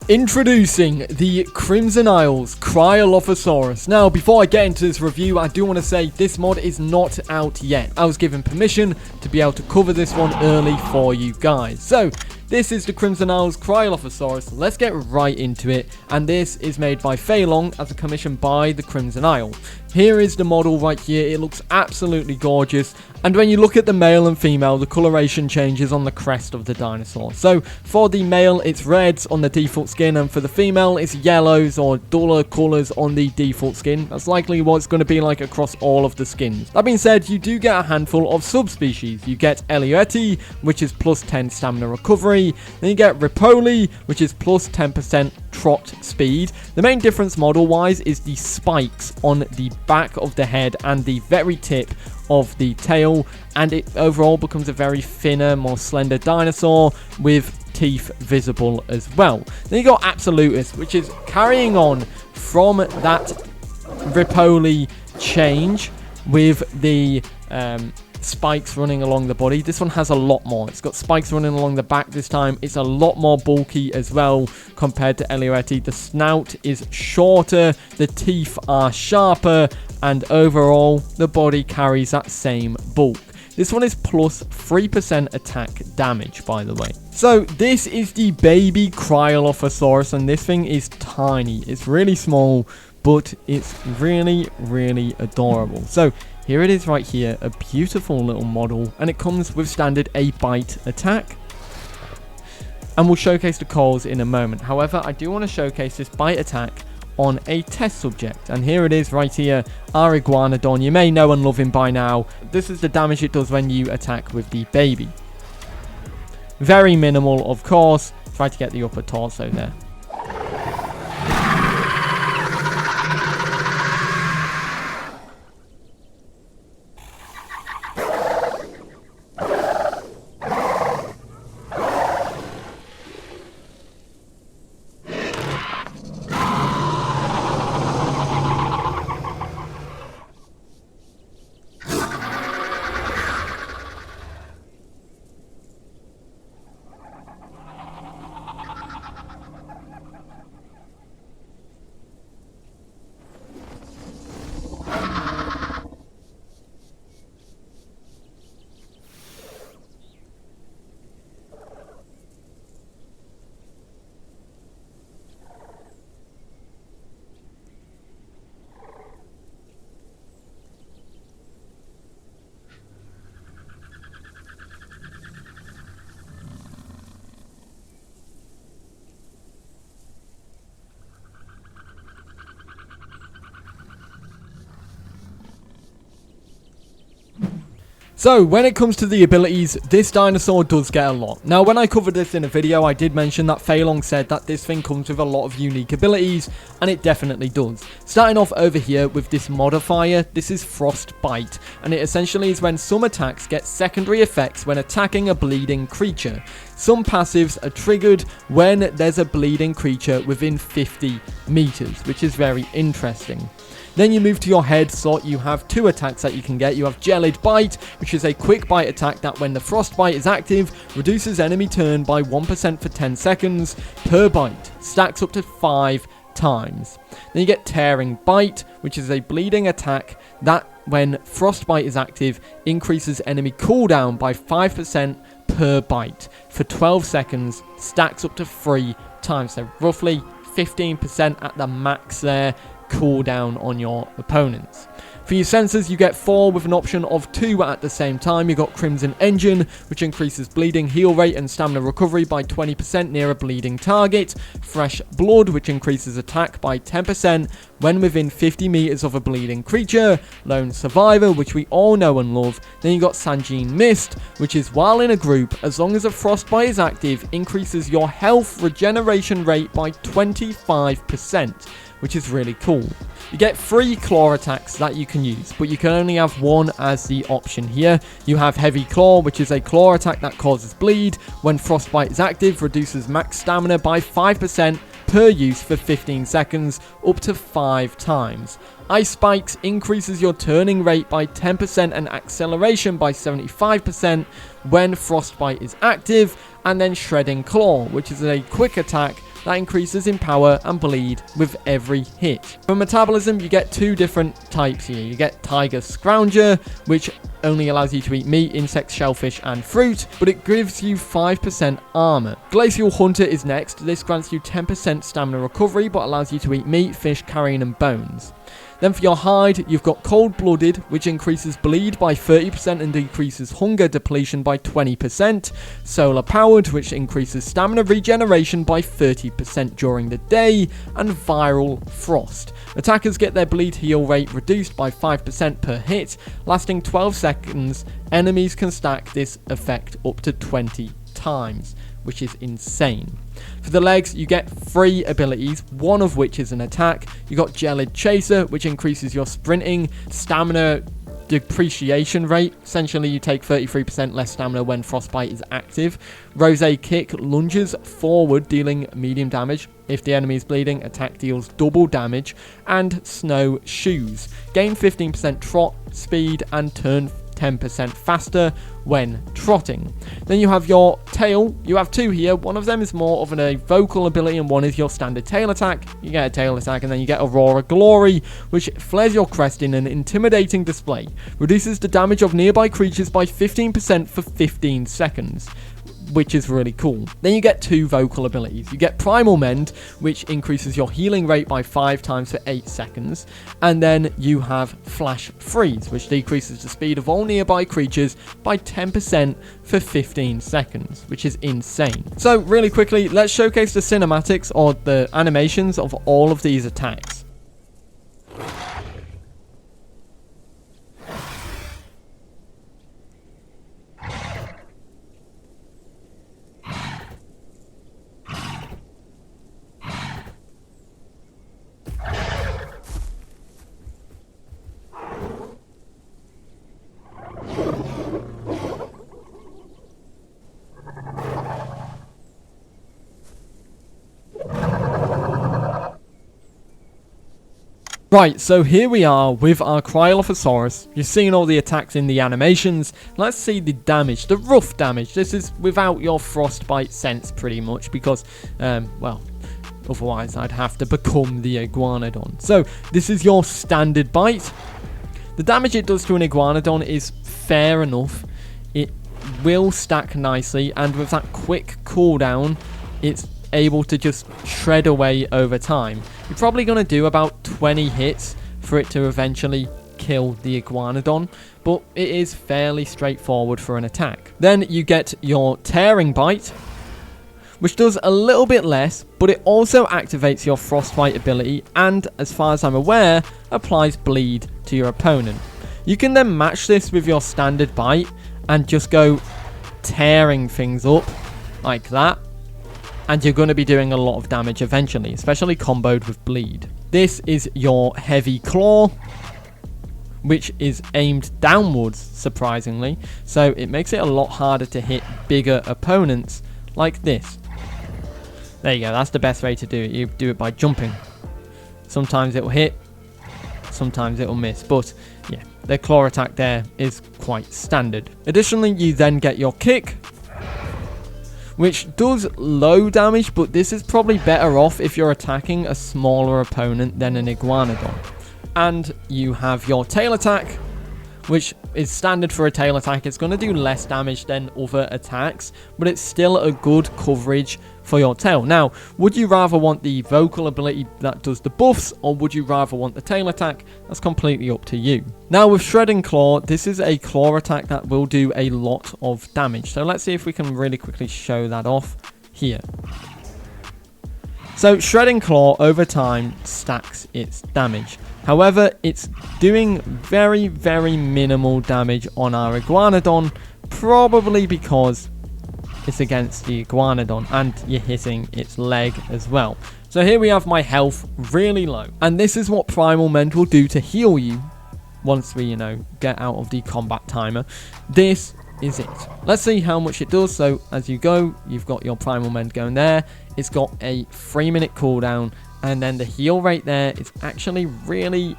Introducing the Crimson Isles Cryolophosaurus. Now, before I get into this review, I do want to say this mod is not out yet. I was given permission to be able to cover this one early for you guys. So, this is the Crimson Isles Cryolophosaurus. Let's get right into it. And this is made by Feilong as a commission by the Crimson Isle. Here is the model right here. It looks absolutely gorgeous. And when you look at the male and female, the coloration changes on the crest of the dinosaur. So for the male, it's reds on the default skin, and for the female, it's yellows or duller colors on the default skin. That's likely what it's going to be like across all of the skins. That being said, you do get a handful of subspecies. You get Elioeti, which is plus 10 stamina recovery. Then you get Ripoli, which is plus 10% trot speed. The main difference model-wise is the spikes on the back of the head and the very tip of the tail, and it overall becomes a very thinner, more slender dinosaur with teeth visible as well. Then you got Absolutus, which is carrying on from that Ripoli change with the spikes running along the body. This one has a lot more. It's got spikes running along the back this time. It's a lot more bulky as well compared to Elioeti. The snout is shorter, the teeth are sharper, and overall the body carries that same bulk. This one is plus 3% attack damage, by the way. So this is the baby Cryolophosaurus, and this thing is tiny. It's really small, but it's really, really adorable. So here it is right here, a beautiful little model, and it comes with standard a bite attack. And we'll showcase the calls in a moment. However, I do want to showcase this bite attack on a test subject. And here it is right here, our Iguanodon. You may know and love him by now. This is the damage it does when you attack with the baby. Very minimal, of course. Try to get the upper torso there. So, when it comes to the abilities, this dinosaur does get a lot. Now, when I covered this in a video, I did mention that Feilong said that this thing comes with a lot of unique abilities, and it definitely does. Starting off over here with this modifier, this is Frostbite, and it essentially is when some attacks get secondary effects when attacking a bleeding creature. Some passives are triggered when there's a bleeding creature within 50 meters, which is very interesting. Then you move to your head slot. You have two attacks that you can get. You have Gelid Bite, which is a quick bite attack that when the Frostbite is active, reduces enemy turn by 1% for 10 seconds per bite. Stacks up to 5 times. Then you get Tearing Bite, which is a bleeding attack that when Frostbite is active, increases enemy cooldown by 5% per bite for 12 seconds. Stacks up to 3 times. So roughly 15% at the max there. Cooldown on your opponents. For your sensors, you get 4 with an option of 2 at the same time. You got Crimson Engine, which increases bleeding, heal rate, and stamina recovery by 20% near a bleeding target. Fresh Blood, which increases attack by 10% when within 50 meters of a bleeding creature. Lone Survivor, which we all know and love. Then you got Sangean Mist, which is while in a group, as long as a Frostbite is active, increases your health regeneration rate by 25%. Which is really cool. You get 3 claw attacks that you can use, but you can only have 1 as the option here. You have Heavy Claw, which is a claw attack that causes bleed. When Frostbite is active, reduces max stamina by 5% per use for 15 seconds, up to 5 times. Ice Spikes increases your turning rate by 10% and acceleration by 75% when Frostbite is active. And then Shredding Claw, which is a quick attack that increases in power and bleed with every hit. For metabolism, you get two different types here. You get Tiger Scrounger, which only allows you to eat meat, insects, shellfish, and fruit, but it gives you 5% armor. Glacial Hunter is next. This grants you 10% stamina recovery, but allows you to eat meat, fish, carrion, and bones. Then for your hide, you've got Cold-Blooded, which increases bleed by 30% and decreases hunger depletion by 20%. Solar-Powered, which increases stamina regeneration by 30% during the day. And Viral Frost. Attackers get their bleed heal rate reduced by 5% per hit, lasting 12 seconds. Enemies can stack this effect up to 20 times, which is insane. For the legs, you get 3 abilities, one of which is an attack. You got Gelid Chaser, which increases your sprinting, stamina depreciation rate. Essentially, you take 33% less stamina when Frostbite is active. Rose Kick lunges forward, dealing medium damage. If the enemy is bleeding, attack deals double damage. And Snow Shoes. Gain 15% trot speed and turn 10% faster when trotting. Then you have your tail. You have 2 here. One of them is more of a vocal ability and one is your standard tail attack. You get a tail attack and then you get Aurora Glory, which flares your crest in an intimidating display. Reduces the damage of nearby creatures by 15% for 15 seconds. Which is really cool. Then you get 2 vocal abilities. You get Primal Mend, which increases your healing rate by 5 times for 8 seconds. And then you have Flash Freeze, which decreases the speed of all nearby creatures by 10% for 15 seconds, which is insane. So really quickly, let's showcase the cinematics or the animations of all of these attacks. Right, so here we are with our Cryolophosaurus. You've seen all the attacks in the animations. Let's see the damage, the rough damage. This is without your frostbite sense pretty much because, well, otherwise I'd have to become the Iguanodon. So this is your standard bite. The damage it does to an Iguanodon is fair enough. It will stack nicely, and with that quick cooldown, it's able to just shred away over time. You're probably going to do about 20 hits for it to eventually kill the Iguanodon, but it is fairly straightforward for an attack. Then you get your Tearing Bite, which does a little bit less, but it also activates your Frostbite ability and, as far as I'm aware, applies bleed to your opponent. You can then match this with your standard bite and just go tearing things up like that. And you're going to be doing a lot of damage eventually, especially comboed with bleed. This is your Heavy Claw, which is aimed downwards, surprisingly. So it makes it a lot harder to hit bigger opponents like this. There you go, that's the best way to do it. You do it by jumping. Sometimes it will hit, sometimes it will miss. But yeah, the claw attack there is quite standard. Additionally, you then get your Kick, which does low damage, but this is probably better off if you're attacking a smaller opponent than an Iguanodon. And you have your Tail Attack, which is standard for a tail attack. It's going to do less damage than other attacks, but it's still a good coverage for your tail. Now, would you rather want the vocal ability that does the buffs, or would you rather want the tail attack? That's completely up to you. Now, with Shredding Claw, this is a claw attack that will do a lot of damage. So let's see if we can really quickly show that off here. So Shredding Claw over time stacks its damage. However, it's doing very, very minimal damage on our Iguanodon, probably because it's against the Iguanodon and you're hitting its leg as well. So here we have my health really low. And this is what Primal Mend will do to heal you once we, get out of the combat timer. This is it. Let's see how much it does. So as you go, you've got your Primal Mend going there. It's got a 3-minute cooldown, and then the heal rate there is actually really,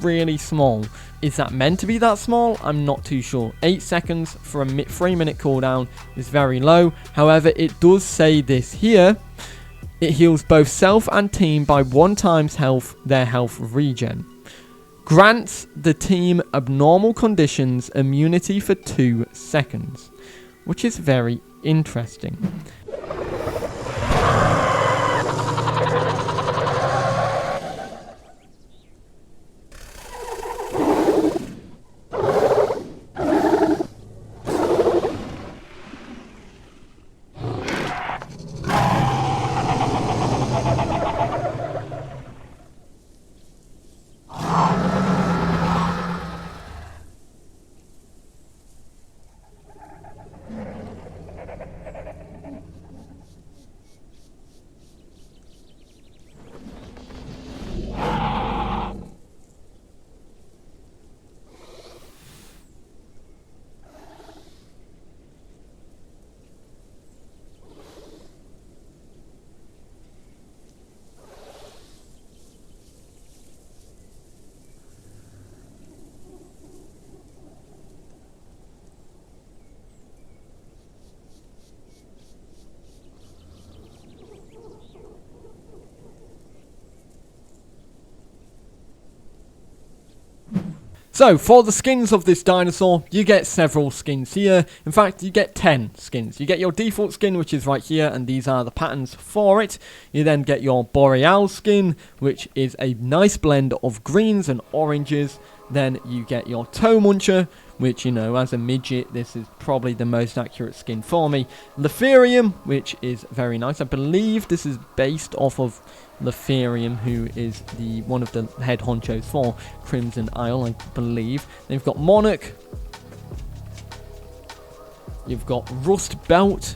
really small. Is that meant to be that small? I'm not too sure. 8 seconds for a 3-minute cooldown is very low. However, it does say this here. It heals both self and team by 1 times their health regen. Grants the team abnormal conditions immunity for 2 seconds, which is very interesting. So, for the skins of this dinosaur, you get several skins here. In fact, you get 10 skins. You get your default skin, which is right here, and these are the patterns for it. You then get your Boreal skin, which is a nice blend of greens and oranges. Then you get your Toe Muncher, which, you know, as a midget, this is probably the most accurate skin for me. Letherium, which is very nice. I believe this is based off of Letherium, who is one of the head honchos for Crimson Isle, I believe. Then you've got Monarch. You've got Rust Belt.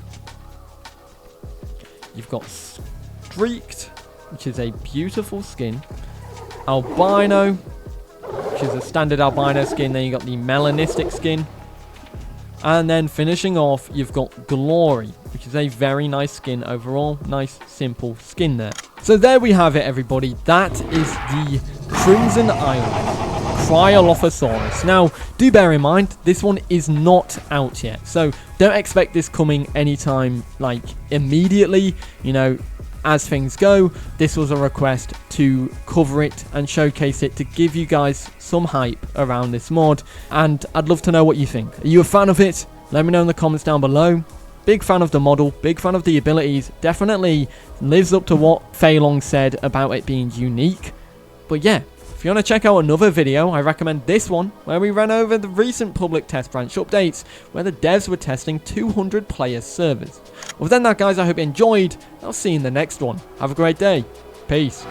You've got Streaked, which is a beautiful skin. Albino, which is a standard albino skin. Then you've got the melanistic skin. And then finishing off, you've got Glory, which is a very nice skin overall. Nice, simple skin there. So there we have it, everybody. That is the Crimson Isles Cryolophosaurus. Now, do bear in mind, this one is not out yet. So don't expect this coming anytime, like, immediately. You know, as things go, this was a request to cover it and showcase it to give you guys some hype around this mod, and I'd love to know what you think. Are you a fan of it? Let me know in the comments down below. Big fan of the model, big fan of the abilities, definitely lives up to what Feilong said about it being unique. But yeah, if you want to check out another video, I recommend this one, where we ran over the recent public test branch updates, where the devs were testing 200 player servers. Other than that, guys, I hope you enjoyed. I'll see you in the next one. Have a great day. Peace.